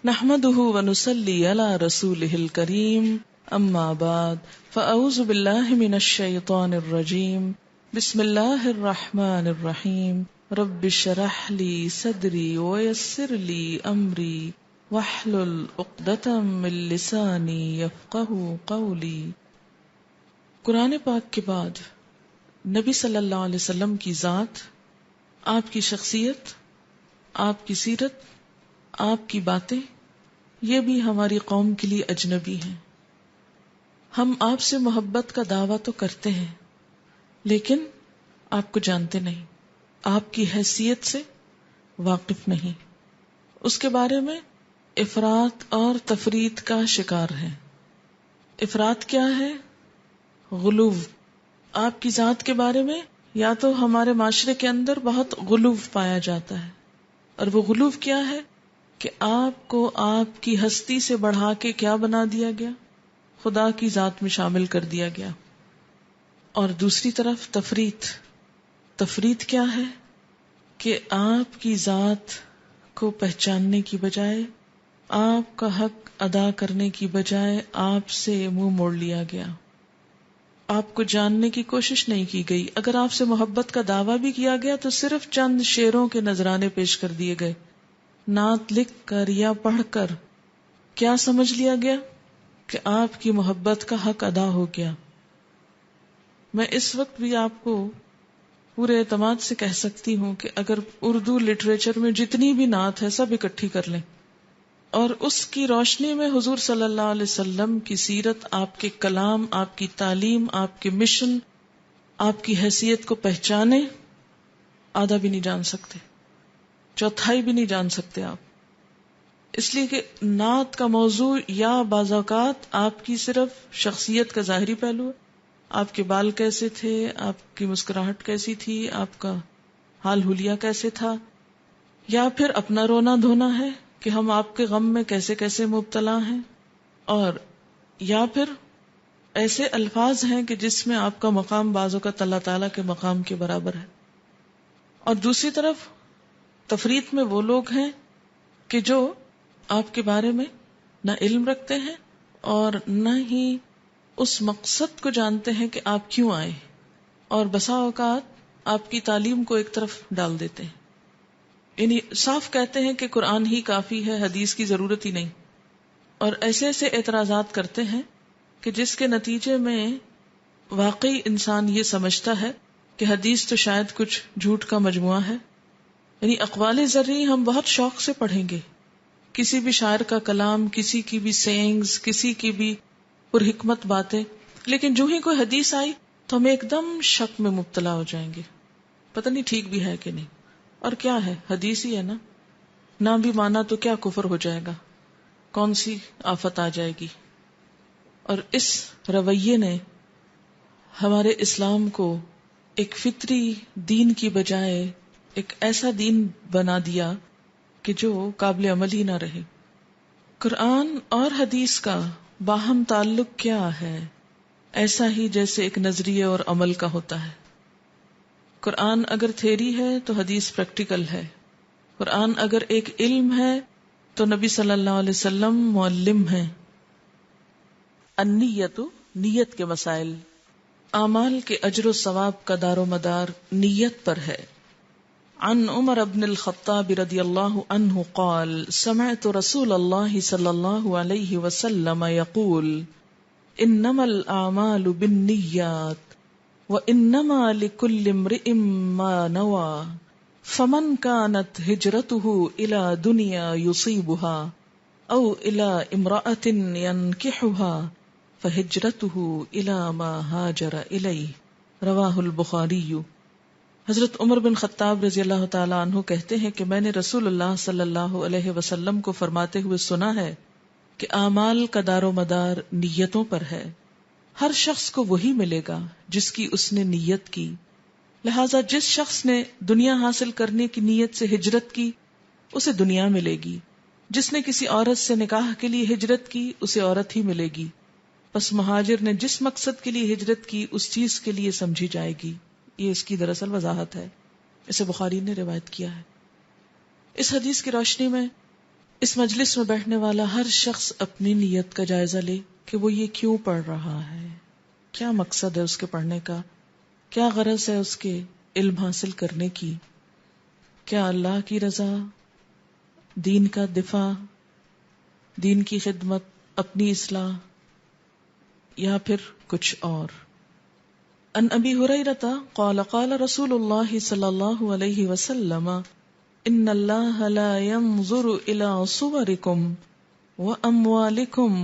نحمده ونصلي على رسوله الكريم اما بعد فاعوذ بالله من الشيطان الرجيم بسم الله الرحمن الرحيم رب اشرح لي صدري ويسر لي امري واحلل عقدة من لساني يفقهوا قولي۔ قرآن پاک کے بعد نبی صلی اللہ علیہ وسلم کی ذات، آپ کی شخصیت، آپ کی سیرت، آپ کی باتیں، یہ بھی ہماری قوم کے لیے اجنبی ہیں۔ ہم آپ سے محبت کا دعویٰ تو کرتے ہیں لیکن آپ کو جانتے نہیں، آپ کی حیثیت سے واقف نہیں، اس کے بارے میں افراط اور تفریط کا شکار ہیں۔ افراط کیا ہے؟ غلو۔ آپ کی ذات کے بارے میں یا تو ہمارے معاشرے کے اندر بہت غلو پایا جاتا ہے، اور وہ غلو کیا ہے کہ آپ کو آپ کی ہستی سے بڑھا کے کیا بنا دیا گیا؟ خدا کی ذات میں شامل کر دیا گیا۔ اور دوسری طرف تفریط۔ تفریط کیا ہے کہ آپ کی ذات کو پہچاننے کی بجائے، آپ کا حق ادا کرنے کی بجائے آپ سے منہ موڑ لیا گیا، آپ کو جاننے کی کوشش نہیں کی گئی۔ اگر آپ سے محبت کا دعویٰ بھی کیا گیا تو صرف چند شعروں کے نذرانے پیش کر دیے گئے، نعت لکھ کر یا پڑھ کر۔ کیا سمجھ لیا گیا کہ آپ کی محبت کا حق ادا ہو گیا۔ میں اس وقت بھی آپ کو پورے اعتماد سے کہہ سکتی ہوں کہ اگر اردو لٹریچر میں جتنی بھی نعت ہے سب اکٹھی کر لیں اور اس کی روشنی میں حضور صلی اللہ علیہ وسلم کی سیرت، آپ کے کلام، آپ کی تعلیم، آپ کے مشن، آپ کی حیثیت کو پہچانے، آدھا بھی نہیں جان سکتے، چوتھائی بھی نہیں جان سکتے آپ۔ اس لیے کہ نعت کا موضوع یا بعض اوقات آپ کی صرف شخصیت کا ظاہری پہلو ہے، آپ کے بال کیسے تھے، آپ کی مسکراہٹ کیسی تھی، آپ کا حال حلیہ کیسے تھا، یا پھر اپنا رونا دھونا ہے کہ ہم آپ کے غم میں کیسے کیسے مبتلا ہیں، اور یا پھر ایسے الفاظ ہیں کہ جس میں آپ کا مقام بعض اوقات اللہ تعالیٰ کے مقام کے برابر ہے۔ اور دوسری طرف تفریط میں وہ لوگ ہیں کہ جو آپ کے بارے میں نہ علم رکھتے ہیں اور نہ ہی اس مقصد کو جانتے ہیں کہ آپ کیوں آئے، اور بسا اوقات آپ کی تعلیم کو ایک طرف ڈال دیتے ہیں، یعنی صاف کہتے ہیں کہ قرآن ہی کافی ہے، حدیث کی ضرورت ہی نہیں، اور ایسے ایسے اعتراضات کرتے ہیں کہ جس کے نتیجے میں واقعی انسان یہ سمجھتا ہے کہ حدیث تو شاید کچھ جھوٹ کا مجموعہ ہے۔ یعنی اقوال زرعی ہم بہت شوق سے پڑھیں گے، کسی بھی شاعر کا کلام، کسی کی بھی سینگز، کسی کی بھی پرحکمت باتیں، لیکن جو ہی کوئی حدیث آئی تو ہم ایک دم شک میں مبتلا ہو جائیں گے، پتہ نہیں ٹھیک بھی ہے کہ نہیں، اور کیا ہے، حدیث ہی ہے نا، نہ بھی مانا تو کیا کفر ہو جائے گا، کون سی آفت آ جائے گی۔ اور اس رویے نے ہمارے اسلام کو ایک فطری دین کی بجائے ایک ایسا دین بنا دیا کہ جو قابل عمل ہی نہ رہے۔ قرآن اور حدیث کا باہم تعلق کیا ہے؟ ایسا ہی جیسے ایک نظریے اور عمل کا ہوتا ہے۔ قرآن اگر تھیری ہے تو حدیث پریکٹیکل ہے، قرآن اگر ایک علم ہے تو نبی صلی اللہ علیہ وسلم معلم ہیں۔ النیت، نیت کے مسائل۔ اعمال کے اجر و ثواب کا دار و مدار نیت پر ہے۔ عن عمر بن الخطاب رضی اللہ عنہ قال سمعت رسول اللہ صلی اللہ علیہ وسلم یقول انما الاعمال بالنیات وانما لكل امرئ ما نوى فمن كانت هجرته الى دنیا يصيبها او الى امرأة ينكحها فہجرته الى ما هاجر الیہ، رواہ البخاری۔ حضرت عمر بن خطاب رضی اللہ تعالی عنہ کہتے ہیں کہ میں نے رسول اللہ صلی اللہ علیہ وسلم کو فرماتے ہوئے سنا ہے کہ اعمال کا دار و مدار نیتوں پر ہے، ہر شخص کو وہی ملے گا جس کی اس نے نیت کی، لہذا جس شخص نے دنیا حاصل کرنے کی نیت سے ہجرت کی اسے دنیا ملے گی، جس نے کسی عورت سے نکاح کے لیے ہجرت کی اسے عورت ہی ملے گی، پس مہاجر نے جس مقصد کے لیے ہجرت کی اس چیز کے لیے سمجھی جائے گی۔ یہ اس کی دراصل وضاحت ہے، اسے بخاری نے روایت کیا ہے۔ اس حدیث کی روشنی میں اس مجلس میں بیٹھنے والا ہر شخص اپنی نیت کا جائزہ لے کہ وہ یہ کیوں پڑھ رہا ہے، کیا مقصد ہے اس کے پڑھنے کا، کیا غرض ہے اس کے علم حاصل کرنے کی، کیا اللہ کی رضا، دین کا دفاع، دین کی خدمت، اپنی اصلاح، یا پھر کچھ اور۔ ان ابی ہریرہ قال قال رسول اللہ صلی اللہ علیہ وسلم ان اللہ لا ينظر الى صورکم واموالکم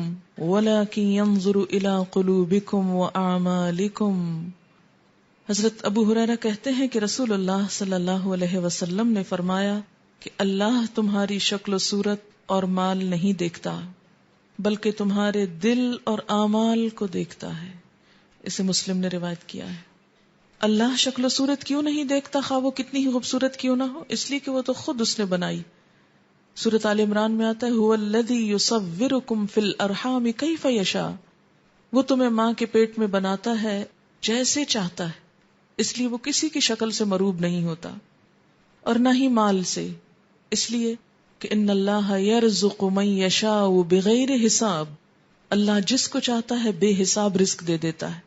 ولکن ينظر الى قلوبکم واعمالکم۔ حضرت ابو ہریرہ کہتے ہیں کہ رسول اللہ صلی اللہ علیہ وسلم نے فرمایا کہ اللہ تمہاری شکل و صورت اور مال نہیں دیکھتا بلکہ تمہارے دل اور اعمال کو دیکھتا ہے۔ اسے مسلم نے روایت کیا ہے۔ اللہ شکل و صورت کیوں نہیں دیکھتا، خواہ وہ کتنی ہی خوبصورت کیوں نہ ہو؟ اس لیے کہ وہ تو خود اس نے بنائی۔ سورۃ آل عمران میں آتا ہے هو الذی یصورکم فی الارحام کیف یشاء، وہ تمہیں ماں کے پیٹ میں بناتا ہے جیسے چاہتا ہے، اس لیے وہ کسی کی شکل سے مروب نہیں ہوتا اور نہ ہی مال سے، اس لیے کہ ان اللہ یرزق من یشاء بغیر حساب، اللہ جس کو چاہتا ہے بے حساب رزق دے دیتا ہے۔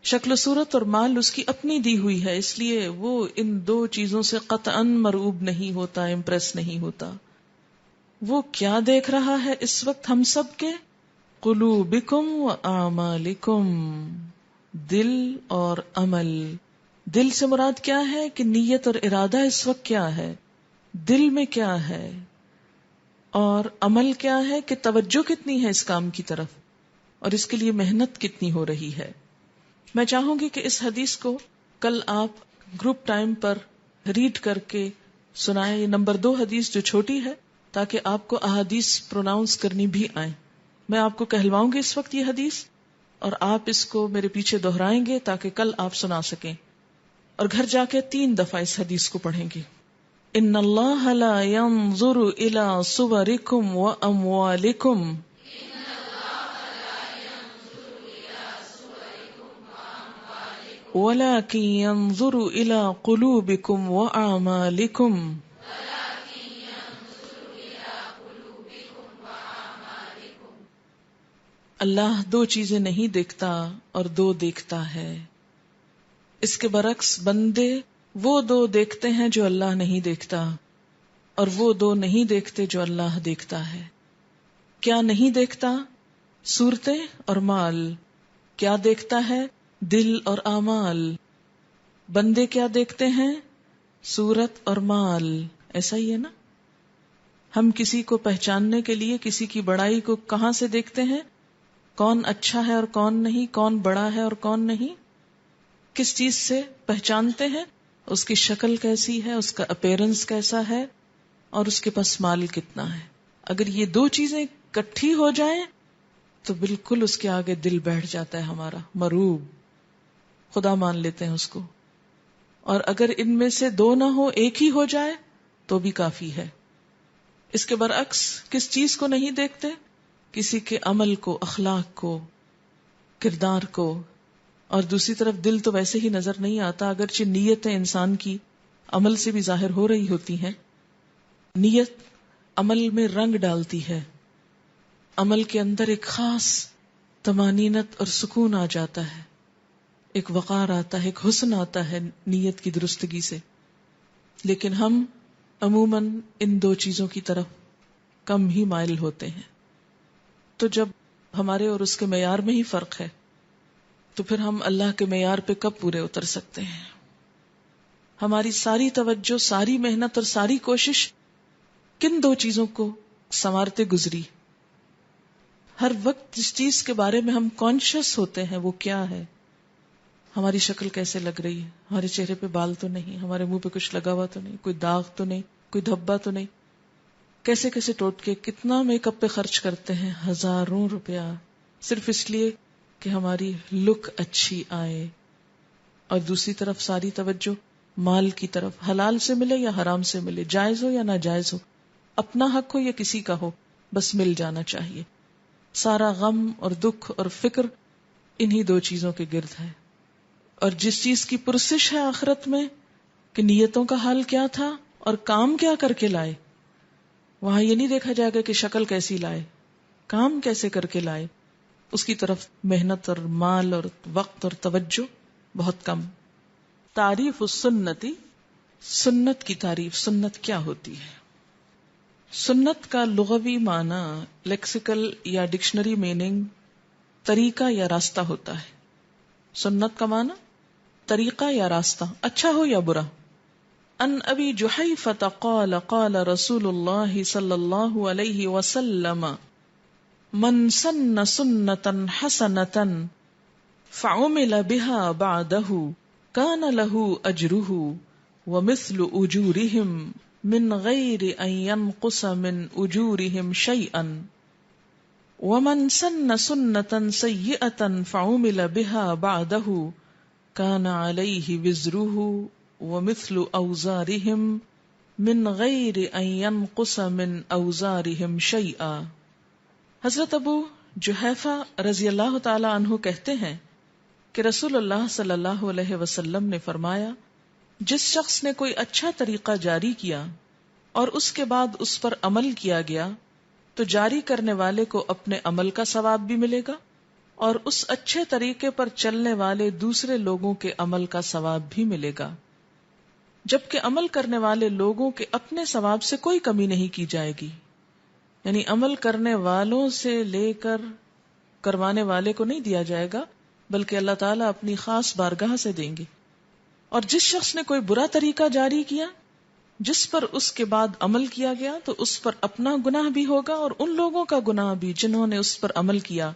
شکل و صورت اور مال اس کی اپنی دی ہوئی ہے، اس لیے وہ ان دو چیزوں سے قطعاً مرعوب نہیں ہوتا، امپریس نہیں ہوتا۔ وہ کیا دیکھ رہا ہے اس وقت ہم سب کے؟ قلوبکم و اعمالکم، دل اور عمل۔ دل سے مراد کیا ہے کہ نیت اور ارادہ اس وقت کیا ہے، دل میں کیا ہے، اور عمل کیا ہے کہ توجہ کتنی ہے اس کام کی طرف اور اس کے لیے محنت کتنی ہو رہی ہے۔ میں چاہوں گی کہ اس حدیث کو کل آپ گروپ ٹائم پر ریڈ کر کے سنائیں۔ یہ نمبر 2 حدیث جو چھوٹی ہے، تاکہ آپ کو احادیث پروناؤنس کرنی بھی آئیں۔ میں آپ کو کہلواؤں گی اس وقت یہ حدیث، اور آپ اس کو میرے پیچھے دہرائیں گے تاکہ کل آپ سنا سکیں، اور گھر جا کے 3 دفعہ اس حدیث کو پڑھیں گے۔ ان اللہ لا ينظر الى صورکم واموالکم وَلَكِنْ يَنْظُرُ إِلَىٰ قُلُوبِكُمْ وَأَعْمَالِكُمْ۔ اللہ 2 چیزیں نہیں دیکھتا اور 2 دیکھتا ہے۔ اس کے برعکس بندے وہ 2 دیکھتے ہیں جو اللہ نہیں دیکھتا، اور وہ 2 نہیں دیکھتے جو اللہ دیکھتا ہے۔ کیا نہیں دیکھتا؟ صورتیں اور مال۔ کیا دیکھتا ہے؟ دل اور اعمال۔ بندے کیا دیکھتے ہیں؟ صورت اور مال۔ ایسا ہی ہے نا؟ ہم کسی کو پہچاننے کے لیے کسی کی بڑائی کو کہاں سے دیکھتے ہیں؟ کون اچھا ہے اور کون نہیں، کون بڑا ہے اور کون نہیں؟ کس چیز سے پہچانتے ہیں؟ اس کی شکل کیسی ہے، اس کا اپیرنس کیسا ہے، اور اس کے پاس مال کتنا ہے۔ اگر یہ 2 چیزیں اکٹھی ہو جائیں تو بالکل اس کے آگے دل بیٹھ جاتا ہے ہمارا، مروب، خدا مان لیتے ہیں اس کو۔ اور اگر ان میں سے 2 نہ ہو، ایک ہی ہو جائے تو بھی کافی ہے۔ اس کے برعکس کس چیز کو نہیں دیکھتے؟ کسی کے عمل کو، اخلاق کو، کردار کو، اور دوسری طرف دل تو ویسے ہی نظر نہیں آتا، اگرچہ نیتیں انسان کی عمل سے بھی ظاہر ہو رہی ہوتی ہیں۔ نیت عمل میں رنگ ڈالتی ہے، عمل کے اندر ایک خاص طمانینت اور سکون آ جاتا ہے، ایک وقار آتا ہے، ایک حسن آتا ہے نیت کی درستگی سے۔ لیکن ہم عموماً ان 2 چیزوں کی طرف کم ہی مائل ہوتے ہیں۔ تو جب ہمارے اور اس کے معیار میں ہی فرق ہے تو پھر ہم اللہ کے معیار پہ کب پورے اتر سکتے ہیں؟ ہماری ساری توجہ، ساری محنت اور ساری کوشش کن 2 چیزوں کو سنوارتے گزری؟ ہر وقت جس چیز کے بارے میں ہم کانشیس ہوتے ہیں وہ کیا ہے؟ ہماری شکل کیسے لگ رہی ہے؟ ہمارے چہرے پہ بال تو نہیں، ہمارے منہ پہ کچھ لگا ہوا تو نہیں، کوئی داغ تو نہیں، کوئی دھبا تو نہیں۔ کیسے کیسے ٹوٹکے، کتنا میک اپ پہ خرچ کرتے ہیں، ہزاروں روپیہ، صرف اس لیے کہ ہماری لک اچھی آئے۔ اور دوسری طرف ساری توجہ مال کی طرف، حلال سے ملے یا حرام سے ملے، جائز ہو یا ناجائز ہو، اپنا حق ہو یا کسی کا ہو، بس مل جانا چاہیے۔ سارا غم اور دکھ اور فکر انہی 2 چیزوں کے گرد ہے۔ اور جس چیز کی پرسش ہے آخرت میں کہ نیتوں کا حال کیا تھا اور کام کیا کر کے لائے، وہاں یہ نہیں دیکھا جائے گا کہ شکل کیسی لائے، کام کیسے کر کے لائے، اس کی طرف محنت اور مال اور وقت اور توجہ بہت کم. تعریف السنتی، سنت کی تعریف. سنت کیا ہوتی ہے؟ سنت کا لغوی معنی، لیکسیکل یا ڈکشنری میننگ طریقہ یا راستہ ہوتا ہے. سنت کا معنی طریقہ یا راستہ، اچھا ہو یا برا. ان ابی جحیفۃ قال قال رسول اللہ صلی اللہ علیہ وسلم من سن سنتا حسنتا فعمل بها بعده كان له اجره ومثل اجورهم من غیر ان ينقص من اجورهم شيئا ومن سن سنتا سیئتا فعمل بها بعده كان عليه وزره ومثل اوزارهم من غیر ان ينقص من اوزارهم شيئا. حضرت ابو جحیفہ رضی اللہ تعالی عنہ کہتے ہیں کہ رسول اللہ صلی اللہ علیہ وسلم نے فرمایا، جس شخص نے کوئی اچھا طریقہ جاری کیا اور اس کے بعد اس پر عمل کیا گیا تو جاری کرنے والے کو اپنے عمل کا ثواب بھی ملے گا اور اس اچھے طریقے پر چلنے والے دوسرے لوگوں کے عمل کا ثواب بھی ملے گا، جبکہ عمل کرنے والے لوگوں کے اپنے ثواب سے کوئی کمی نہیں کی جائے گی. یعنی عمل کرنے والوں سے لے کر کروانے والے کو نہیں دیا جائے گا، بلکہ اللہ تعالیٰ اپنی خاص بارگاہ سے دیں گے. اور جس شخص نے کوئی برا طریقہ جاری کیا جس پر اس کے بعد عمل کیا گیا تو اس پر اپنا گناہ بھی ہوگا اور ان لوگوں کا گناہ بھی جنہوں نے اس پر عمل کیا،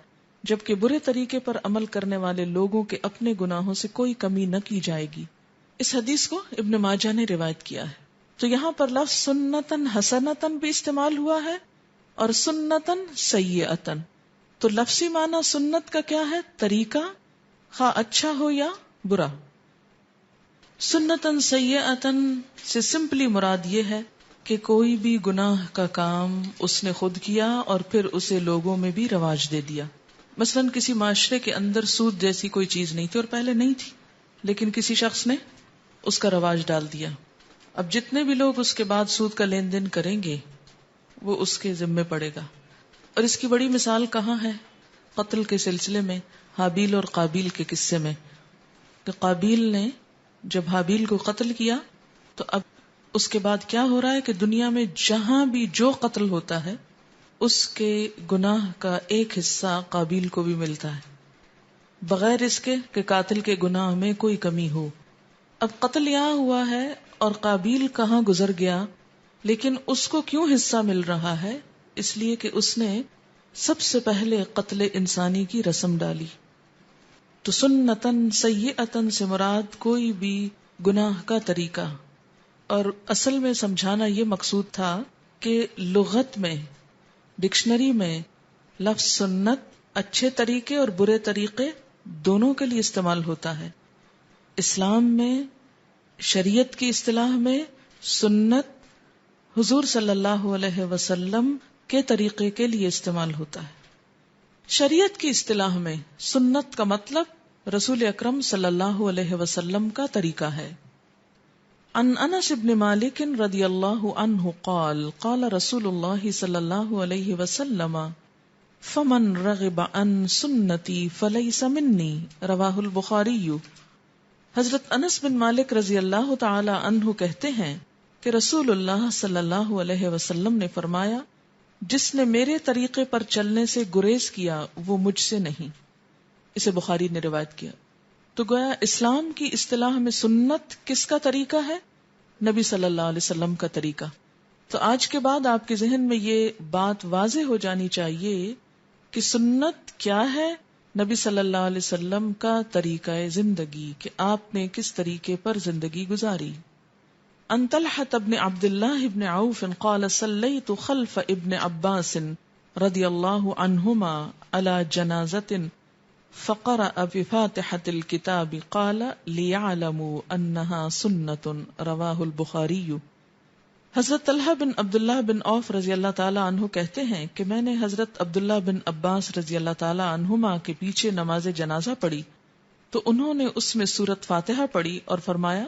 جبکہ برے طریقے پر عمل کرنے والے لوگوں کے اپنے گناہوں سے کوئی کمی نہ کی جائے گی. اس حدیث کو ابن ماجہ نے روایت کیا ہے. تو یہاں پر لفظ سنتن حسنتن بھی استعمال ہوا ہے اور سنتن سیئتن. تو لفظی معنی سنت کا کیا ہے؟ طریقہ، خواہ اچھا ہو یا برا. سنتن سیئتن سے سمپلی مراد یہ ہے کہ کوئی بھی گناہ کا کام اس نے خود کیا اور پھر اسے لوگوں میں بھی رواج دے دیا. مثلاً کسی معاشرے کے اندر سود جیسی کوئی چیز نہیں تھی اور پہلے نہیں تھی، لیکن کسی شخص نے اس کا رواج ڈال دیا. اب جتنے بھی لوگ اس کے بعد سود کا لین دین کریں گے وہ اس کے ذمے پڑے گا. اور اس کی بڑی مثال کہاں ہے؟ قتل کے سلسلے میں حابیل اور قابیل کے قصے میں، کہ قابیل نے جب حابیل کو قتل کیا تو اب اس کے بعد کیا ہو رہا ہے کہ دنیا میں جہاں بھی جو قتل ہوتا ہے اس کے گناہ کا ایک حصہ قابیل کو بھی ملتا ہے، بغیر اس کے کہ قاتل کے گناہ میں کوئی کمی ہو. اب قتل یہاں ہوا ہے اور قابیل کہاں گزر گیا، لیکن اس کو کیوں حصہ مل رہا ہے؟ اس لیے کہ اس نے سب سے پہلے قتل انسانی کی رسم ڈالی. تو سنتن سیئتن سے مراد کوئی بھی گناہ کا طریقہ، اور اصل میں سمجھانا یہ مقصود تھا کہ لغت میں، ڈکشنری میں لفظ سنت اچھے طریقے اور برے طریقے دونوں کے لیے استعمال ہوتا ہے. اسلام میں شریعت کی اصطلاح میں سنت حضور صلی اللہ علیہ وسلم کے طریقے کے لیے استعمال ہوتا ہے. شریعت کی اصطلاح میں سنت کا مطلب رسول اکرم صلی اللہ علیہ وسلم کا طریقہ ہے. عن انس بن مالک رضی اللہ عنہ قال قال رسول اللہ صلی اللہ علیہ وسلم فمن رغب عن سنتی فلیس منی رواہ البخاری. حضرت انس بن مالک رضی اللہ تعالی عنہ کہتے ہیں کہ رسول اللہ صلی اللہ علیہ وسلم نے فرمایا، جس نے میرے طریقے پر چلنے سے گریز کیا وہ مجھ سے نہیں. اسے بخاری نے روایت کیا. تو گویا اسلام کی اصطلاح میں سنت کس کا طریقہ ہے؟ نبی صلی اللہ علیہ وسلم کا طریقہ. تو آج کے بعد آپ کے ذہن میں یہ بات واضح ہو جانی چاہیے کہ سنت کیا ہے، نبی صلی اللہ علیہ وسلم کا طریقہ زندگی، کہ آپ نے کس طریقے پر زندگی گزاری. ان طلحة بن عبد الله بن عوف قال صليت خلف ابن عباس رضی اللہ عنہما على جنازة فقرأ بفاتحة الكتاب قال ليعلموا انها سنة رواہ البخاری. حضرت طلحہ بن عبداللہ بن عوف رضی اللہ تعالی عنہ کہتے ہیں کہ میں نے حضرت عبداللہ بن عباس رضی اللہ تعالی عنہما کے پیچھے نماز جنازہ پڑھی تو انہوں نے اس میں سورۃ فاتحہ پڑھی اور فرمایا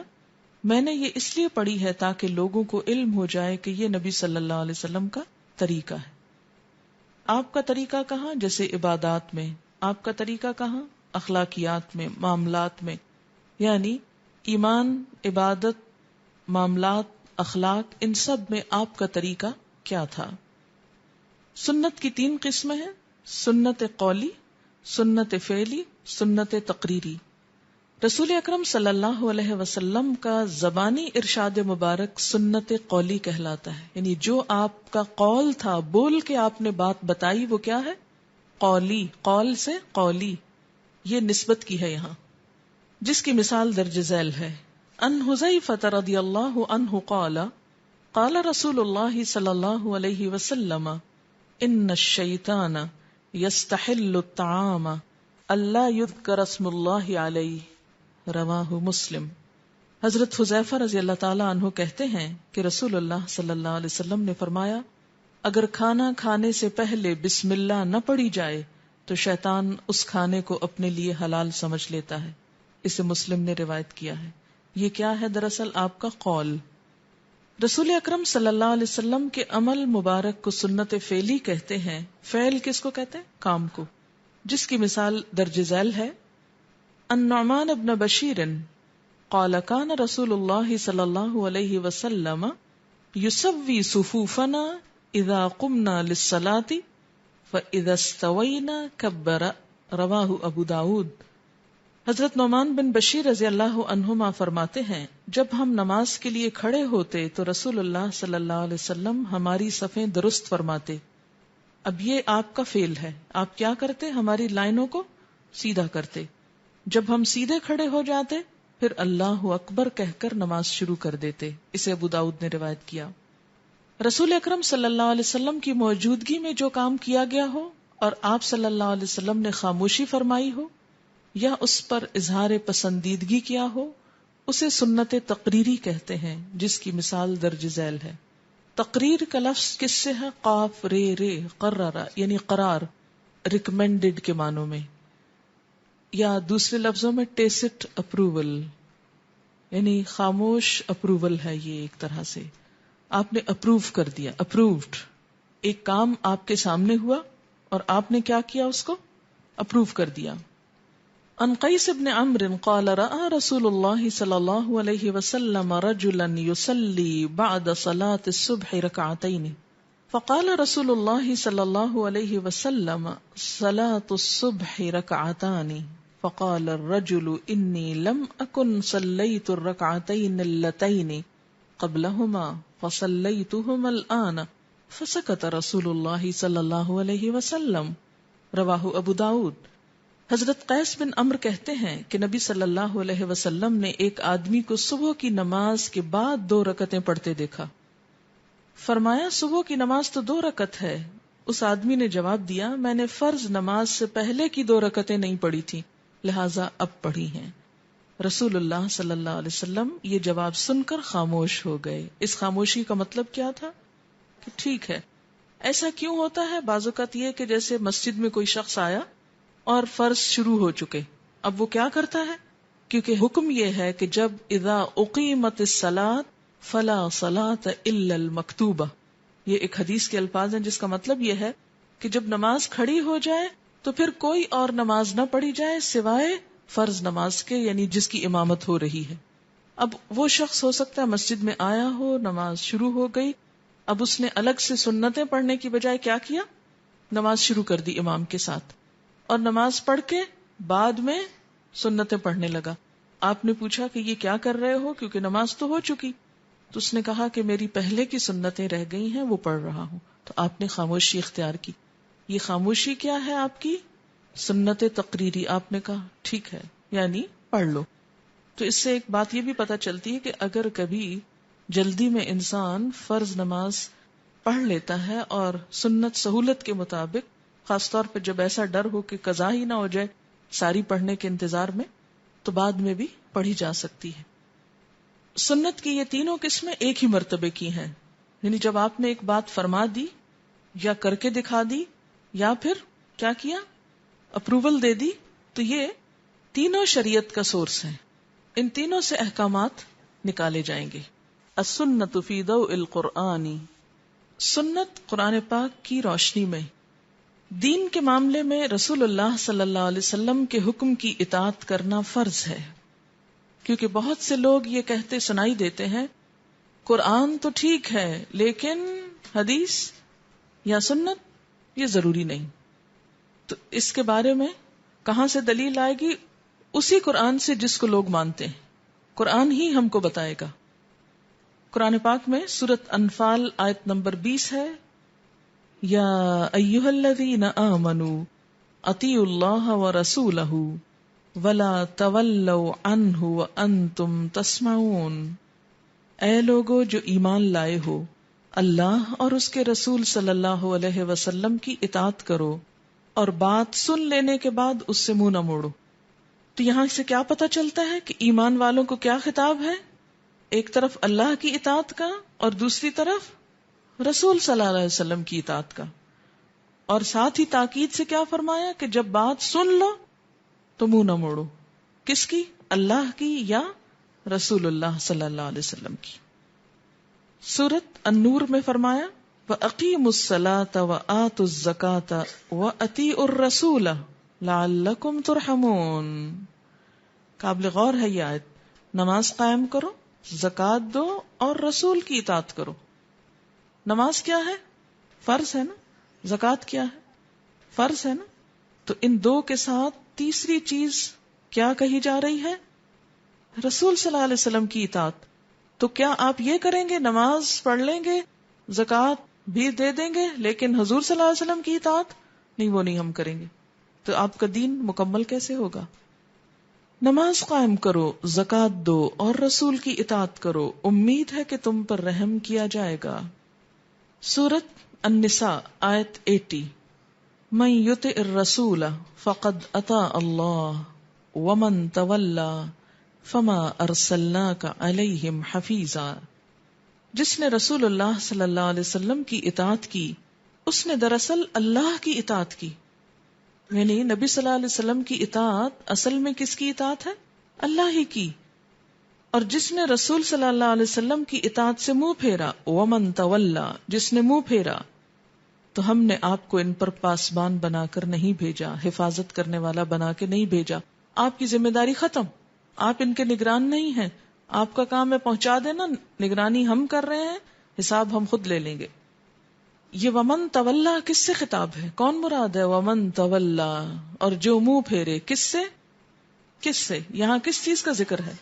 میں نے یہ اس لیے پڑھی ہے تاکہ لوگوں کو علم ہو جائے کہ یہ نبی صلی اللہ علیہ وسلم کا طریقہ ہے. آپ کا طریقہ کہاں؟ جیسے عبادات میں. آپ کا طریقہ کہاں؟ اخلاقیات میں، معاملات میں. یعنی ایمان، عبادت، معاملات، اخلاق، ان سب میں آپ کا طریقہ کیا تھا؟ سنت کی 3 قسمیں ہیں: سنت قولی، سنت فعلی، سنت تقریری. رسول اکرم صلی اللہ علیہ وسلم کا زبانی ارشاد مبارک سنت قولی کہلاتا ہے. یعنی جو آپ کا قول تھا، بول کے آپ نے بات بتائی، وہ کیا ہے؟ قولی. قول سے قولی، یہ نسبت کی ہے یہاں، جس کی مثال درج ذیل ہے. ان حذیفہ رضی اللہ عنہ قال قال رسول اللہ صلی اللہ علیہ وسلم ان الشیطان یستحل الطعام الا یذکر اسم اللہ علیہ، رواہ مسلم. حضرت حذیفہ رضی اللہ تعالی عنہ کہتے ہیں کہ رسول اللہ صلی اللہ علیہ وسلم نے فرمایا، اگر کھانا کھانے سے پہلے بسم اللہ نہ پڑھی جائے تو شیطان اس کھانے کو اپنے لیے حلال سمجھ لیتا ہے. اسے مسلم نے روایت کیا ہے. یہ کیا ہے؟ دراصل آپ کا قول. رسول اکرم صلی اللہ علیہ وسلم کے عمل مبارک کو سنت فعلی کہتے ہیں. فعل کس کو کہتے ہیں؟ کام کو، جس کی مثال درج ذیل ہے. النعمان بن بشیر قال كان رسول اللہ صلی اللہ علیہ وسلم یسوی صفوفنا اذا قمنا للصلاة فاذا استوینا کبر، رواہ ابو داود. حضرت نعمان بن بشیر رضی اللہ عنہما فرماتے ہیں، جب ہم نماز کے لیے کھڑے ہوتے تو رسول اللہ صلی اللہ علیہ وسلم ہماری صفیں درست فرماتے. اب یہ آپ کا فعل ہے. آپ کیا کرتے؟ ہماری لائنوں کو سیدھا کرتے. جب ہم سیدھے کھڑے ہو جاتے پھر اللہ اکبر کہہ کر نماز شروع کر دیتے. اسے ابو داؤد نے روایت کیا. رسول اکرم صلی اللہ علیہ وسلم کی موجودگی میں جو کام کیا گیا ہو اور آپ صلی اللہ علیہ وسلم نے خاموشی فرمائی ہو یا اس پر اظہار پسندیدگی کیا ہو، اسے سنت تقریری کہتے ہیں، جس کی مثال درج ذیل ہے. تقریر کا لفظ کس سے ہے؟ قاف رے رے قرر، یعنی قرار، ریکمینڈڈ کے معنوں میں، یا دوسرے لفظوں میں ٹیسٹ اپروول، یعنی خاموش اپروول ہے. یہ ایک طرح سے آپ نے اپروو کر دیا، اپرووڈ. ایک کام آپ کے سامنے ہوا اور آپ نے کیا کیا؟ اس کو اپروو کر دیا. ان قیس بن عمرو قال رأى رسول اللہ صلی اللہ علیہ وسلم رجلا يصلي بعد صلاة الصبح ركعتين فقال رسول اللہ صلی اللہ علیہ وسلم صلاة الصبح ركعتان فقال الرجل انی لم اکن صلیت الركعتين اللتين قبلهما فصلیتهما الآن فسکت رسول اللہ صلی اللہ علیہ وسلم، رواہ ابو داود. حضرت قیس بن عمرو کہتے ہیں کہ نبی صلی اللہ علیہ وسلم نے ایک آدمی کو صبح کی نماز کے بعد 2 رکعتیں پڑھتے دیکھا. فرمایا صبح کی نماز تو 2 رکعت ہے. اس آدمی نے جواب دیا، میں نے فرض نماز سے پہلے کی 2 رکعتیں نہیں پڑھی تھی، لہٰذا اب پڑھی ہیں. رسول اللہ صلی اللہ علیہ وسلم یہ جواب سن کر خاموش ہو گئے. اس خاموشی کا مطلب کیا تھا؟ کہ ٹھیک ہے. ایسا کیوں ہوتا ہے؟ بعض اوقات یہ کہ جیسے مسجد میں کوئی شخص آیا اور فرض شروع ہو چکے، اب وہ کیا کرتا ہے؟ کیونکہ حکم یہ ہے کہ جب اذا اقیمت الصلاۃ فلا صلاۃ الا المکتوبہ، یہ ایک حدیث کے الفاظ ہیں جس کا مطلب یہ ہے کہ جب نماز کھڑی ہو جائے تو پھر کوئی اور نماز نہ پڑھی جائے سوائے فرض نماز کے، یعنی جس کی امامت ہو رہی ہے. اب وہ شخص ہو سکتا ہے مسجد میں آیا ہو، نماز شروع ہو گئی، اب اس نے الگ سے سنتیں پڑھنے کی بجائے کیا کیا؟ نماز شروع کر دی امام کے ساتھ، اور نماز پڑھ کے بعد میں سنتیں پڑھنے لگا. آپ نے پوچھا کہ یہ کیا کر رہے ہو، کیونکہ نماز تو ہو چکی. تو اس نے کہا کہ میری پہلے کی سنتیں رہ گئی ہیں، وہ پڑھ رہا ہوں. تو آپ نے خاموشی اختیار کی. یہ خاموشی کیا ہے آپ کی؟ سنت تقریری. آپ نے کہا ٹھیک ہے، یعنی پڑھ لو. تو اس سے ایک بات یہ بھی پتہ چلتی ہے کہ اگر کبھی جلدی میں انسان فرض نماز پڑھ لیتا ہے اور سنت سہولت کے مطابق، خاص طور پہ جب ایسا ڈر ہو کہ قضا ہی نہ ہو جائے ساری پڑھنے کے انتظار میں، تو بعد میں بھی پڑھی جا سکتی ہے. سنت کی یہ تینوں قسمیں ایک ہی مرتبے کی ہیں، یعنی جب آپ نے ایک بات فرما دی یا کر کے دکھا دی یا پھر کیا کیا، اپروول دے دی، تو یہ تینوں شریعت کا سورس ہیں. ان تینوں سے احکامات نکالے جائیں گے. السنت فی ضوء القرآن، سنت قرآن پاک کی روشنی میں. دین کے معاملے میں رسول اللہ صلی اللہ علیہ وسلم کے حکم کی اطاعت کرنا فرض ہے، کیونکہ بہت سے لوگ یہ کہتے سنائی دیتے ہیں قرآن تو ٹھیک ہے لیکن حدیث یا سنت یہ ضروری نہیں. تو اس کے بارے میں کہاں سے دلیل آئے گی؟ اسی قرآن سے جس کو لوگ مانتے ہیں. قرآن ہی ہم کو بتائے گا. قرآن پاک میں سورۃ انفال آیت نمبر 20 ہے، یا ایھا الذین آمنوا اطیعوا اللہ ورسولہ ولا تولوا عنہ وانتم تسمعون. اے لوگو جو ایمان لائے ہو، اللہ اور اس کے رسول صلی اللہ علیہ وسلم کی اطاعت کرو اور بات سن لینے کے بعد اس سے منہ نہ موڑو. تو یہاں سے کیا پتہ چلتا ہے کہ ایمان والوں کو کیا خطاب ہے؟ ایک طرف اللہ کی اطاعت کا اور دوسری طرف رسول صلی اللہ علیہ وسلم کی اطاعت کا. اور ساتھ ہی تاکید سے کیا فرمایا کہ جب بات سن لو تو منہ نہ موڑو. کس کی؟ اللہ کی یا رسول اللہ صلی اللہ علیہ وسلم کی. سورۃ النور میں فرمایا وَأَقِيمُوا الصَّلَاةَ وَآتُوا الزَّكَاةَ وَأَطِيعُوا الرَّسُولَ لَعَلَّكُمْ تُرْحَمُونَ. قابل غور ہے یہ آیت. نماز قائم کرو، زکوٰۃ دو اور رسول کی اطاعت کرو. نماز کیا ہے؟ فرض ہے نا. زکوٰۃ کیا ہے؟ فرض ہے نا. تو ان دو کے ساتھ تیسری چیز کیا کہی جا رہی ہے؟ رسول صلی اللہ علیہ وسلم کی اطاعت. تو کیا آپ یہ کریں گے نماز پڑھ لیں گے، زکوٰۃ بھی دے دیں گے، لیکن حضور صلی اللہ علیہ وسلم کی اطاعت نہیں، وہ نہیں ہم کریں گے؟ تو آپ کا دین مکمل کیسے ہوگا؟ نماز قائم کرو، زکوٰۃ دو اور رسول کی اطاعت کرو، امید ہے کہ تم پر رحم کیا جائے گا. سورۃ النساء آیت 80 من یطع الرسول فقد اطاع اللہ ومن تولی فما ارسلناک علیہم حفیظا. جس نے رسول اللہ صلی اللہ علیہ وسلم کی اطاعت کی اس نے دراصل اللہ کی اطاعت کی. یعنی نبی صلی اللہ علیہ وسلم کی اطاعت اصل میں کس کی اطاعت ہے؟ اللہ ہی کی. اور جس نے رسول صلی اللہ علیہ وسلم کی اطاعت سے منہ پھیرا، ومن تولی، جس نے منہ پھیرا، تو ہم نے آپ کو ان پر پاسبان بنا کر نہیں بھیجا، حفاظت کرنے والا بنا کے نہیں بھیجا. آپ کی ذمہ داری ختم، آپ ان کے نگران نہیں ہیں. آپ کا کام ہے پہنچا دینا، نگرانی ہم کر رہے ہیں، حساب ہم خود لے لیں گے. یہ ومن تولا کس سے خطاب ہے؟ کون مراد ہے ومن تولا؟ اور جو منہ پھیرے، کس سے؟ کس سے؟ یہاں کس چیز کا ذکر ہے؟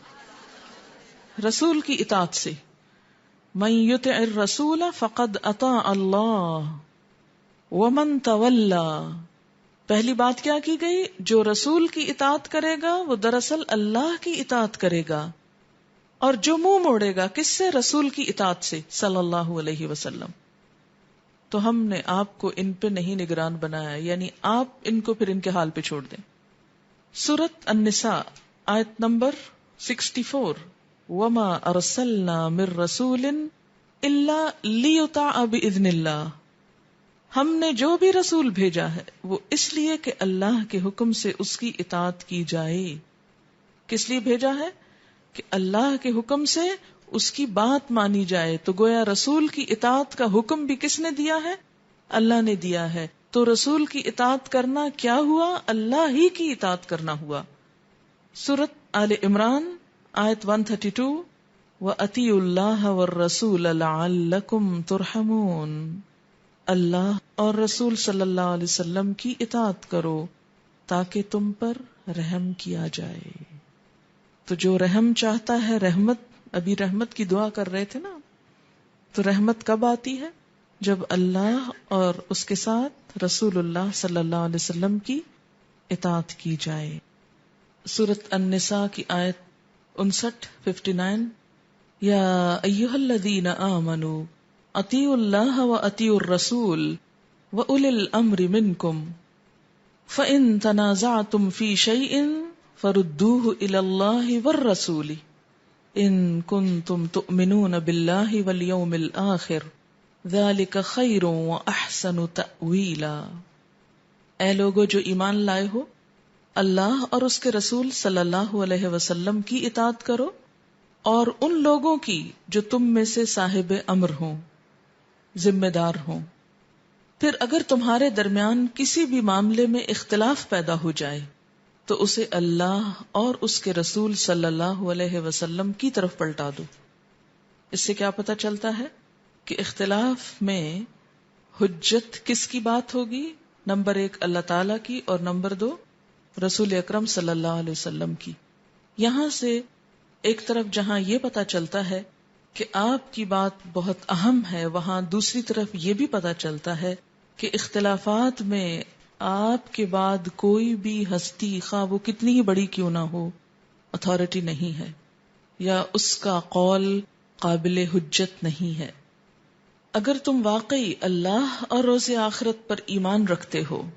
رسول کی اطاعت سے. من یطع الرسول فقد اطاع اللہ ومن تولا. پہلی بات کیا کی گئی؟ جو رسول کی اطاعت کرے گا وہ دراصل اللہ کی اطاعت کرے گا، اور جو منہ موڑے گا کس سے؟ رسول کی اطاعت سے صلی اللہ علیہ وسلم. تو ہم نے آپ کو ان پہ نہیں نگران بنایا، یعنی آپ ان کو پھر ان کے حال پہ چھوڑ دیں. سورۃ النساء آیت نمبر 64 وما ارسلنا من رسول الا لیطاع باذن اللہ. ہم نے جو بھی رسول بھیجا ہے وہ اس لیے کہ اللہ کے حکم سے اس کی اطاعت کی جائے. کس لیے بھیجا ہے؟ کہ اللہ کے حکم سے اس کی بات مانی جائے. تو گویا رسول کی اطاعت کا حکم بھی کس نے دیا ہے؟ اللہ نے دیا ہے. تو رسول کی اطاعت کرنا کیا ہوا؟ اللہ ہی کی اطاعت کرنا ہوا. سورۃ آل عمران آیت 132 وَأَطِیعُوا اللَّهَ وَالرَّسُولَ لَعَلَّكُمْ تُرْحَمُونَ. اللہ اور رسول صلی اللہ علیہ وسلم کی اطاعت کرو تاکہ تم پر رحم کیا جائے. تو جو رحم چاہتا ہے، رحمت، ابھی رحمت کی دعا کر رہے تھے نا، تو رحمت کب آتی ہے؟ جب اللہ اور اس کے ساتھ رسول اللہ صلی اللہ علیہ وسلم کی اطاعت کی جائے. سورۃ النساء کی آیت 59 یا ایھا الذین آمنوا اطیعوا اللہ واطیعوا الرسول واولی الامر منکم فإن تنازعتم فی شیء فردوه الی اللہ والرسول ان کنتم تؤمنون باللہ والیوم الآخر ذالک خیر واحسن تأویلا. اے لوگو جو ایمان لائے ہو، اللہ اور اس کے رسول صلی اللہ علیہ وسلم کی اطاعت کرو اور ان لوگوں کی جو تم میں سے صاحب امر ہوں، ذمہ دار ہوں۔ پھر اگر تمہارے درمیان کسی بھی معاملے میں اختلاف پیدا ہو جائے تو اسے اللہ اور اس کے رسول صلی اللہ علیہ وسلم کی طرف پلٹا دو۔ اس سے کیا پتہ چلتا ہے کہ اختلاف میں حجت کس کی بات ہوگی؟ نمبر 1 اللہ تعالی کی، اور نمبر 2 رسول اکرم صلی اللہ علیہ وسلم کی۔ یہاں سے ایک طرف جہاں یہ پتہ چلتا ہے کہ آپ کی بات بہت اہم ہے، وہاں دوسری طرف یہ بھی پتہ چلتا ہے کہ اختلافات میں آپ کے بعد کوئی بھی ہستی، خواہ وہ کتنی ہی بڑی کیوں نہ ہو، اتھارٹی نہیں ہے، یا اس کا قول قابل حجت نہیں ہے۔ اگر تم واقعی اللہ اور روز آخرت پر ایمان رکھتے ہو،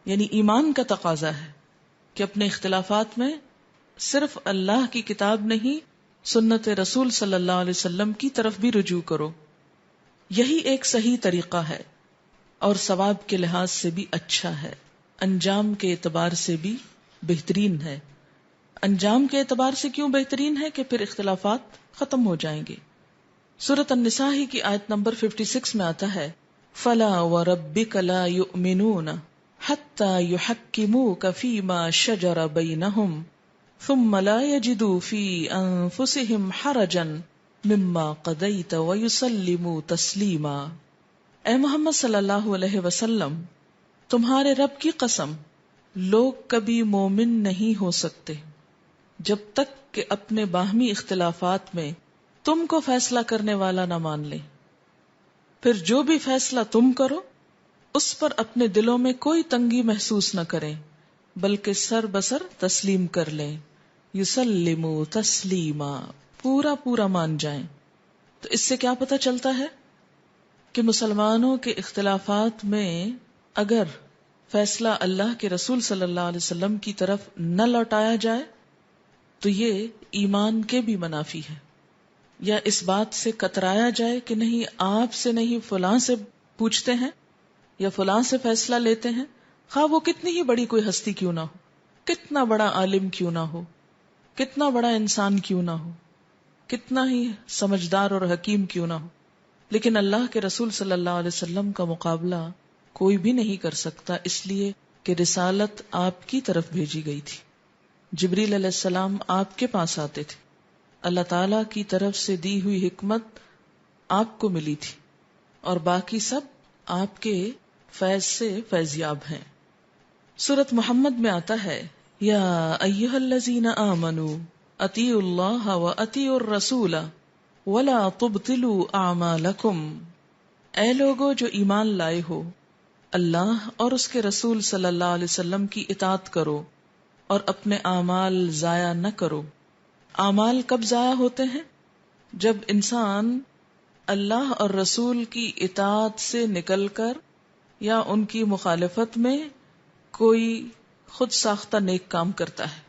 یعنی ایمان کا تقاضا ہے کہ اپنے اختلافات میں صرف اللہ کی کتاب نہیں، سنت رسول صلی اللہ علیہ وسلم کی طرف بھی رجوع کرو، یہی ایک صحیح طریقہ ہے اور ثواب کے لحاظ سے بھی اچھا ہے، انجام کے اعتبار سے بھی بہترین ہے۔ انجام کے اعتبار سے کیوں بہترین ہے؟ کہ پھر اختلافات ختم ہو جائیں گے۔ سورۃ النساء ہی کی آیت نمبر 56 میں آتا ہے فَلَا وَرَبِّكَ لَا يُؤْمِنُونَ حَتَّى يُحَكِّمُوكَ فِي مَا شَجَرَ بَيْنَهُمْ ثُمَّ لَا يَجِدُوا فِي أَنفُسِهِمْ حَرَجًا مِمَّا قَضَيْتَ وَيُسَلِّمُوا تَسْلِيمًا۔ اے محمد صلی اللہ علیہ وسلم، تمہارے رب کی قسم، لوگ کبھی مومن نہیں ہو سکتے جب تک کہ اپنے باہمی اختلافات میں تم کو فیصلہ کرنے والا نہ مان لیں، پھر جو بھی فیصلہ تم کرو اس پر اپنے دلوں میں کوئی تنگی محسوس نہ کریں، بلکہ سر بسر تسلیم کر لیں، یسلموا تسلیما، پورا پورا مان جائیں۔ تو اس سے کیا پتہ چلتا ہے کہ مسلمانوں کے اختلافات میں اگر فیصلہ اللہ کے رسول صلی اللہ علیہ وسلم کی طرف نہ لوٹایا جائے تو یہ ایمان کے بھی منافی ہے، یا اس بات سے کترایا جائے کہ نہیں آپ سے نہیں فلاں سے پوچھتے ہیں یا فلاں سے فیصلہ لیتے ہیں، خواہ وہ کتنی ہی بڑی کوئی ہستی کیوں نہ ہو، کتنا بڑا عالم کیوں نہ ہو، کتنا بڑا انسان کیوں نہ ہو، کتنا ہی سمجھدار اور حکیم کیوں نہ ہو، لیکن اللہ کے رسول صلی اللہ علیہ وسلم کا مقابلہ کوئی بھی نہیں کر سکتا، اس لیے کہ رسالت آپ کی طرف بھیجی گئی تھی، جبریل علیہ السلام آپ کے پاس آتے تھے، اللہ تعالی کی طرف سے دی ہوئی حکمت آپ کو ملی تھی، اور باقی سب آپ کے فیض سے فیضیاب ہیں۔ سورۃ محمد میں آتا ہے یا ایھا الذین آمنوا اطیعوا اللہ واطیعوا الرسول ولا تبطلوا اعمالکم، اے لوگو جو ایمان لائے ہو، اللہ اور اس کے رسول صلی اللہ علیہ وسلم کی اطاعت کرو اور اپنے اعمال ضائع نہ کرو۔ اعمال کب ضائع ہوتے ہیں؟ جب انسان اللہ اور رسول کی اطاعت سے نکل کر یا ان کی مخالفت میں کوئی خود ساختہ نیک کام کرتا ہے،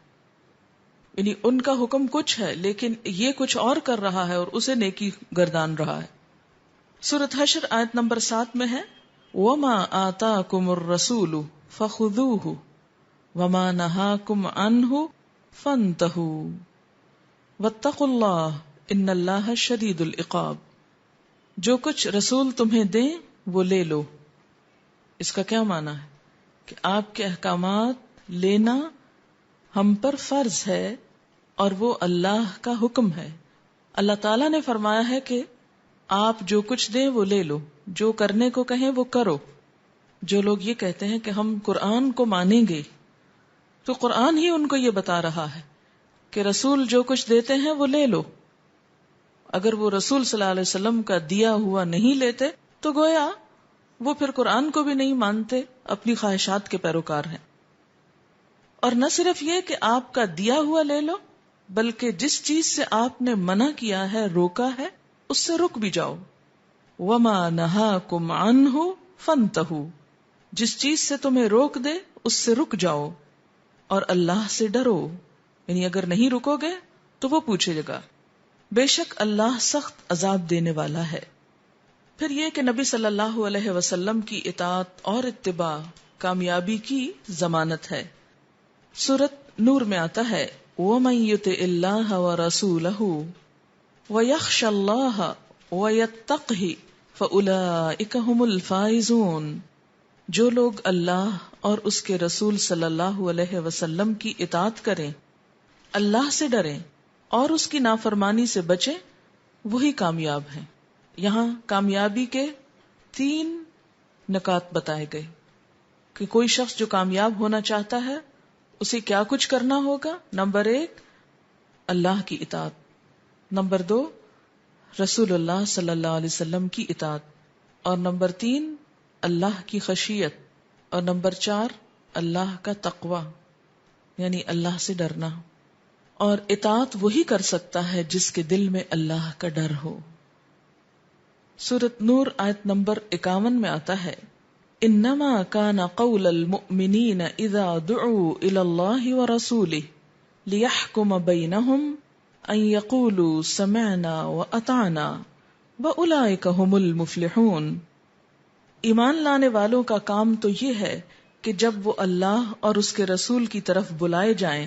یعنی ان کا حکم کچھ ہے لیکن یہ کچھ اور کر رہا ہے اور اسے نیکی گردان رہا ہے۔ سورۃ حشر آیت نمبر 7 میں ہے وَمَا آتَاكُمُ الرَّسُولُ فَخُذُوهُ وَمَا نَهَاكُمْ عَنْهُ فَانْتَهُوا وَاتَّقُوا اللَّهَ إِنَّ اللَّهَ شَدِيدُ الْعِقَابِ۔ جو کچھ رسول تمہیں دیں وہ لے لو۔ اس کا کیا معنی ہے کہ آپ کے احکامات لینا ہم پر فرض ہے اور وہ اللہ کا حکم ہے۔ اللہ تعالیٰ نے فرمایا ہے کہ آپ جو کچھ دیں وہ لے لو، جو کرنے کو کہیں وہ کرو۔ جو لوگ یہ کہتے ہیں کہ ہم قرآن کو مانیں گے تو قرآن ہی ان کو یہ بتا رہا ہے کہ رسول جو کچھ دیتے ہیں وہ لے لو۔ اگر وہ رسول صلی اللہ علیہ وسلم کا دیا ہوا نہیں لیتے تو گویا وہ پھر قرآن کو بھی نہیں مانتے، اپنی خواہشات کے پیروکار ہیں۔ اور نہ صرف یہ کہ آپ کا دیا ہوا لے لو، بلکہ جس چیز سے آپ نے منع کیا ہے، روکا ہے، اس سے رک بھی جاؤ۔ وَمَا نَهَاكُمْ عَنْهُ فَانْتَهُوا، جس چیز سے تمہیں روک دے اس سے رک جاؤ، اور اللہ سے ڈرو، یعنی اگر نہیں رکو گے تو وہ پوچھے گا، بے شک اللہ سخت عذاب دینے والا ہے۔ پھر یہ کہ نبی صلی اللہ علیہ وسلم کی اطاعت اور اتباع کامیابی کی ضمانت ہے۔ سورۃ نور میں آتا ہے وَمَن يُطِعِ اللَّهَ وَرَسُولَهُ وَيَخْشَ اللَّهَ وَيَتَّقْهِ فَأُولَئِكَ هُمُ الْفَائِزُونَ. جو لوگ اللہ اور اس کے رسول صلی اللہ علیہ وسلم کی اطاعت کریں، اللہ سے ڈریں اور اس کی نافرمانی سے بچیں، وہی کامیاب ہیں. یہاں کامیابی کے 3 نکات بتائے گئے کہ کوئی شخص جو کامیاب ہونا چاہتا ہے اسے کیا کچھ کرنا ہوگا. نمبر 1 اللہ کی اطاعت، نمبر 2 رسول اللہ صلی اللہ علیہ وسلم کی اطاعت، اور نمبر 3 اللہ کی خشیت، اور نمبر 4 اللہ کا تقوی یعنی اللہ سے ڈرنا. اور اطاعت وہی کر سکتا ہے جس کے دل میں اللہ کا ڈر ہو. سورۃ نور آیت نمبر 51 میں آتا ہے انما کان قول المؤمنین اذا دعوا الی اللہ ورسولہ لیحکم بینہم ان یقولوا سمعنا واطعنا واولئک ھم المفلحون. ایمان لانے والوں کا کام تو یہ ہے کہ جب وہ اللہ اور اس کے رسول کی طرف بلائے جائیں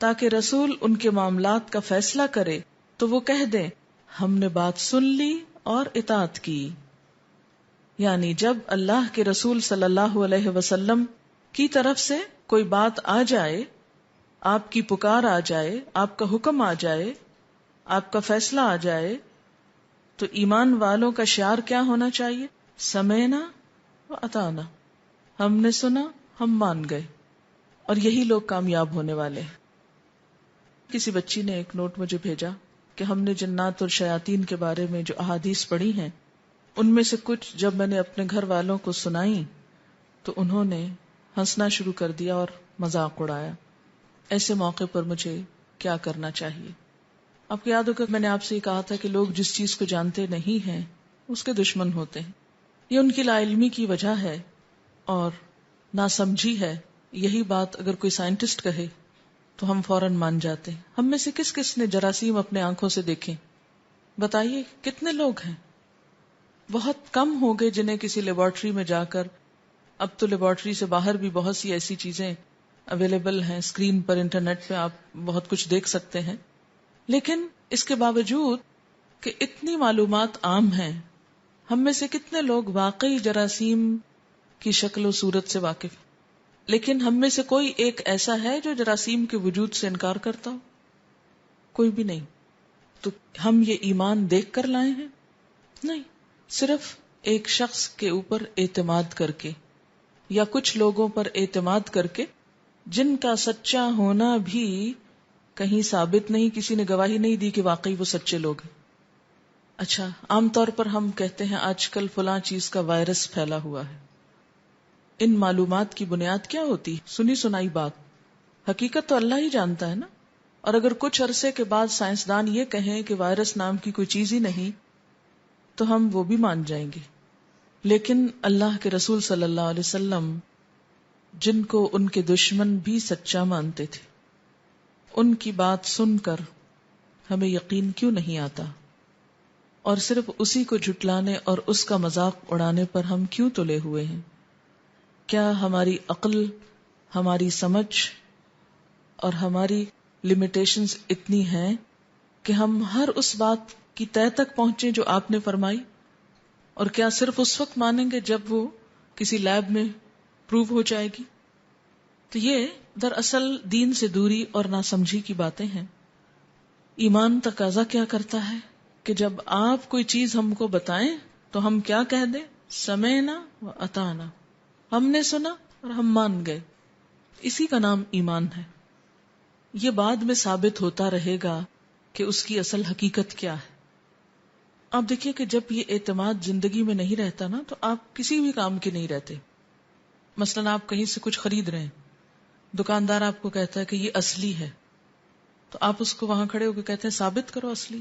تاکہ رسول ان کے معاملات کا فیصلہ کرے تو وہ کہہ دیں ہم نے بات سن لی اور اطاعت کی. یعنی جب اللہ کے رسول صلی اللہ علیہ وسلم کی طرف سے کوئی بات آ جائے، آپ کی پکار آ جائے، آپ کا حکم آ جائے، آپ کا فیصلہ آ جائے، تو ایمان والوں کا شعار کیا ہونا چاہیے؟ سمعنا و اطعنا، ہم نے سنا، ہم مان گئے. اور یہی لوگ کامیاب ہونے والے ہیں. کسی بچی نے ایک نوٹ مجھے بھیجا کہ ہم نے جنات اور شیاطین کے بارے میں جو احادیث پڑھی ہیں ان میں سے کچھ جب میں نے اپنے گھر والوں کو سنائی تو انہوں نے ہنسنا شروع کر دیا اور مذاق اڑایا. ایسے موقع پر مجھے کیا کرنا چاہیے؟ آپ کو یاد ہوگا میں نے آپ سے یہ کہا تھا کہ لوگ جس چیز کو جانتے نہیں ہیں اس کے دشمن ہوتے ہیں. یہ ان کی لا علمی کی وجہ ہے اور ناسمجھی ہے. یہی بات اگر کوئی سائنٹسٹ کہے تو ہم فوراً مان جاتے ہیں. ہم میں سے کس کس نے جراثیم اپنے آنکھوں سے دیکھیں؟ بتائیے کتنے لوگ ہیں؟ بہت کم ہو گئے جنہیں کسی لیبارٹری میں جا کر، اب تو لیبارٹری سے باہر بھی بہت سی ایسی چیزیں اویلیبل ہیں، اسکرین پر انٹرنیٹ پہ آپ بہت کچھ دیکھ سکتے ہیں. لیکن اس کے باوجود کہ اتنی معلومات عام ہیں، ہم میں سے کتنے لوگ واقعی جراثیم کی شکل و صورت سے واقف ہیں؟ لیکن ہم میں سے کوئی ایک ایسا ہے جو جراثیم کے وجود سے انکار کرتا ہو؟ کوئی بھی نہیں. تو ہم یہ ایمان دیکھ کر لائے ہیں؟ نہیں، صرف ایک شخص کے اوپر اعتماد کر کے یا کچھ لوگوں پر اعتماد کر کے جن کا سچا ہونا بھی کہیں ثابت نہیں، کسی نے گواہی نہیں دی کہ واقعی وہ سچے لوگ ہیں. اچھا، عام طور پر ہم کہتے ہیں آج کل فلاں چیز کا وائرس پھیلا ہوا ہے. ان معلومات کی بنیاد کیا ہوتی؟ سنی سنائی بات. حقیقت تو اللہ ہی جانتا ہے نا. اور اگر کچھ عرصے کے بعد سائنسدان یہ کہیں کہ وائرس نام کی کوئی چیز ہی نہیں تو ہم وہ بھی مان جائیں گے. لیکن اللہ کے رسول صلی اللہ علیہ وسلم جن کو ان کے دشمن بھی سچا مانتے تھے، ان کی بات سن کر ہمیں یقین کیوں نہیں آتا؟ اور صرف اسی کو جھٹلانے اور اس کا مذاق اڑانے پر ہم کیوں تلے ہوئے ہیں؟ کیا ہماری عقل، ہماری سمجھ اور ہماری لمیٹیشنز اتنی ہیں کہ ہم ہر اس بات کی تہہ تک پہنچیں جو آپ نے فرمائی؟ اور کیا صرف اس وقت مانیں گے جب وہ کسی لیب میں پروو ہو جائے گی؟ تو یہ دراصل دین سے دوری اور ناسمجھی کی باتیں ہیں. ایمان تقاضا کیا کرتا ہے کہ جب آپ کوئی چیز ہم کو بتائیں تو ہم کیا کہہ دیں؟ سمعنا و اطعنا، ہم نے سنا اور ہم مان گئے. اسی کا نام ایمان ہے. یہ بعد میں ثابت ہوتا رہے گا کہ اس کی اصل حقیقت کیا ہے. آپ دیکھیے کہ جب یہ اعتماد زندگی میں نہیں رہتا نا تو آپ کسی بھی کام کے نہیں رہتے. مثلاً آپ کہیں سے کچھ خرید رہے ہیں، دکاندار آپ کو کہتا ہے کہ یہ اصلی ہے، تو آپ اس کو وہاں کھڑے ہو کے کہتے ہیں ثابت کرو اصلی.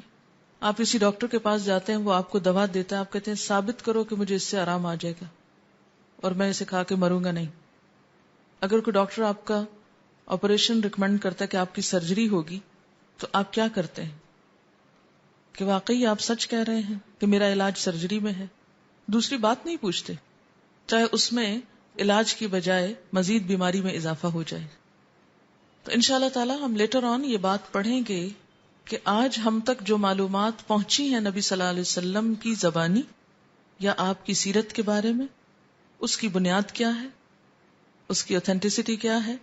آپ کسی ڈاکٹر کے پاس جاتے ہیں، وہ آپ کو دوا دیتا ہے، آپ کہتے ہیں ثابت کرو کہ مجھے اس سے آرام آ جائے گا اور میں اسے کھا کے مروں گا نہیں. اگر کوئی ڈاکٹر آپ کا آپریشن ریکمینڈ کرتا ہے کہ آپ کی سرجری ہوگی تو آپ کیا کرتے ہیں کہ واقعی آپ سچ کہہ رہے ہیں کہ میرا علاج سرجری میں ہے؟ دوسری بات نہیں پوچھتے، چاہے اس میں علاج کی بجائے مزید بیماری میں اضافہ ہو جائے. تو انشاءاللہ تعالی ہم لیٹر آن یہ بات پڑھیں گے کہ آج ہم تک جو معلومات پہنچی ہیں نبی صلی اللہ علیہ وسلم کی زبانی یا آپ کی سیرت کے بارے میں، اس کی بنیاد کیا ہے، اس کی اوتھینٹسٹی کیا ہے.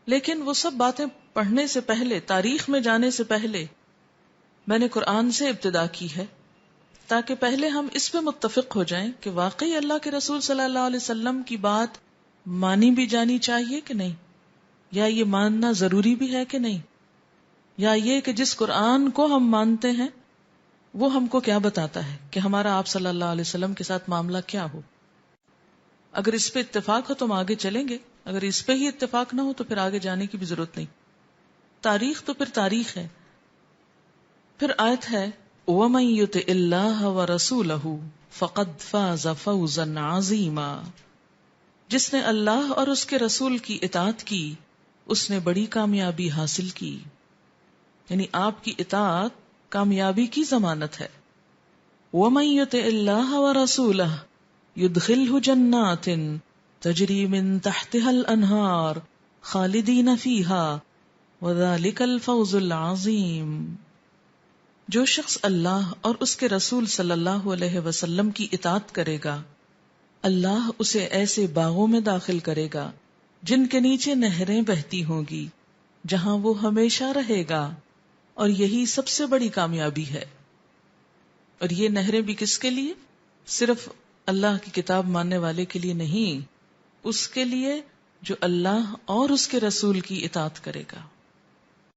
لیکن وہ سب باتیں پڑھنے سے پہلے، تاریخ میں جانے سے پہلے میں نے قرآن سے ابتدا کی ہے، تاکہ پہلے ہم اس پہ متفق ہو جائیں کہ واقعی اللہ کے رسول صلی اللہ علیہ وسلم کی بات مانی بھی جانی چاہیے کہ نہیں، یا یہ ماننا ضروری بھی ہے کہ نہیں، یا یہ کہ جس قرآن کو ہم مانتے ہیں وہ ہم کو کیا بتاتا ہے کہ ہمارا آپ صلی اللہ علیہ وسلم کے ساتھ معاملہ کیا ہو. اگر اس پہ اتفاق ہو تو ہم آگے چلیں گے، اگر اس پہ ہی اتفاق نہ ہو تو پھر آگے جانے کی بھی ضرورت نہیں. تاریخ تو پھر تاریخ ہے. پھر آیت ہے وَمَن يُطِعِ اللَّهَ وَرَسُولَهُ فَقَدْ فَازَ فَوْزًا عَظِيمًا، جس نے اللہ اور اس کے رسول کی اطاعت کی اس نے بڑی کامیابی حاصل کی. یعنی آپ کی اطاعت کامیابی کی ضمانت ہے. وَمَن يُطِعِ اللَّهَ وَرَسُولَهُ يُدْخِلْهُ جَنَّاتٍ تَجْرِي مِن تَحْتِهَا الْأَنْهَارُ خَالِدِينَ فِيهَا وَذَلِكَ الْفَوْزُ الْعَظِيمُ. جو شخص اللہ اور اس کے رسول صلی اللہ علیہ وسلم کی اطاعت کرے گا، اللہ اسے ایسے باغوں میں داخل کرے گا جن کے نیچے نہریں بہتی ہوں گی، جہاں وہ ہمیشہ رہے گا، اور یہی سب سے بڑی کامیابی ہے. اور یہ نہریں بھی کس کے لیے؟ صرف اللہ کی کتاب ماننے والے کے لیے نہیں، اس کے لیے جو اللہ اور اس کے رسول کی اطاعت کرے گا.